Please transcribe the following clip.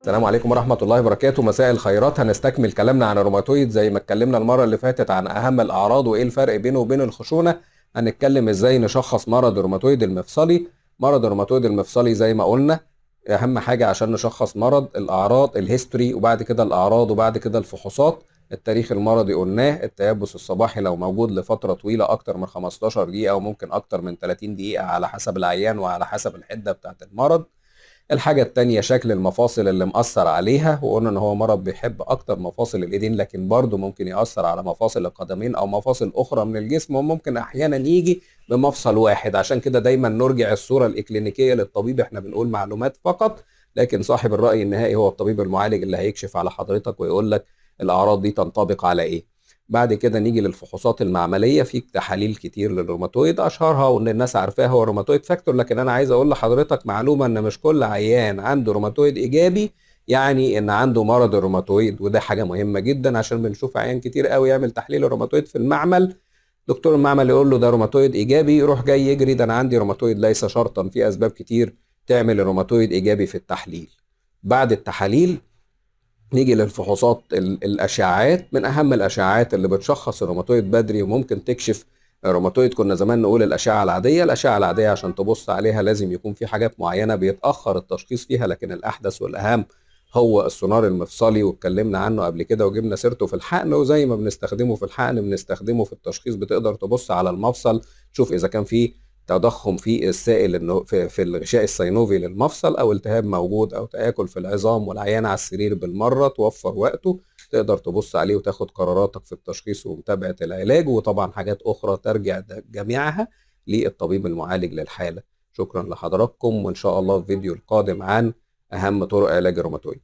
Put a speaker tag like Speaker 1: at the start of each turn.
Speaker 1: السلام عليكم ورحمة الله وبركاته. مساء الخيرات. هنستكمل كلامنا عن الروماتويد زي ما اتكلمنا المرة اللي فاتت عن أهم الأعراض وإيه الفرق بينه وبين الخشونة. هنتكلم إزاي نشخص مرض الروماتويد المفصلي. مرض الروماتويد المفصلي زي ما قلنا أهم حاجة عشان نشخص مرض الأعراض، الهيستوري، وبعد كده الأعراض، وبعد كده الفحوصات. التاريخ المرضي قلناه، التيبس الصباحي لو موجود لفترة طويلة أكتر من 15 دقيقة وممكن أكتر من 30 دقيقة على حسب العيان وعلى حسب الحدة بتاعت المرض. الحاجة التانية شكل المفاصل اللي مأثر عليها، وقلنا ان هو مرض بيحب اكتر مفاصل الايدين لكن برضه ممكن يأثر على مفاصل القدمين او مفاصل اخرى من الجسم، وممكن احيانا يجي بمفصل واحد. عشان كده دايما نرجع الصورة الاكلينيكية للطبيب، احنا بنقول معلومات فقط، لكن صاحب الرأي النهائي هو الطبيب المعالج اللي هيكشف على حضرتك ويقول لك الاعراض دي تنطبق على ايه. بعد كده نيجي للفحوصات المعمليه، في تحاليل كتير للروماتويد، اشهرها وان الناس عارفاها هو الروماتويد فاكتور. لكن انا عايز اقول لحضرتك معلومه، ان مش كل عيان عنده روماتويد ايجابي يعني ان عنده مرض الروماتويد، وده حاجه مهمه جدا عشان بنشوف عيان كتير قوي يعمل تحليل الروماتويد في المعمل، دكتور المعمل يقول له ده روماتويد ايجابي، يروح جاي يجري ده انا عندي روماتويد. ليس شرطا، في اسباب كتير تعمل الروماتويد ايجابي في التحليل. بعد التحاليل نيجي للفحوصات الاشعاعات. من اهم الاشعاعات اللي بتشخص الروماتويد بدري وممكن تكشف الروماتويد، كنا زمان نقول الاشعه العاديه. الاشعه العاديه عشان تبص عليها لازم يكون في حاجات معينه بيتاخر التشخيص فيها، لكن الاحدث والاهم هو السونار المفصلي، واتكلمنا عنه قبل كده وجبنا سيرته في الحقن. وزي ما بنستخدمه في الحقن بنستخدمه في التشخيص، بتقدر تبص على المفصل تشوف اذا كان فيه تضخم في السائل انه في الغشاء السينوفي للمفصل، او التهاب موجود، او تآكل في العظام، والعيان على السرير بالمره توفر وقته. تقدر تبص عليه وتاخد قراراتك في التشخيص ومتابعه العلاج، وطبعا حاجات اخرى ترجع جميعها للطبيب المعالج للحاله. شكرا لحضراتكم، وان شاء الله الفيديو القادم عن اهم طرق علاج الروماتويد.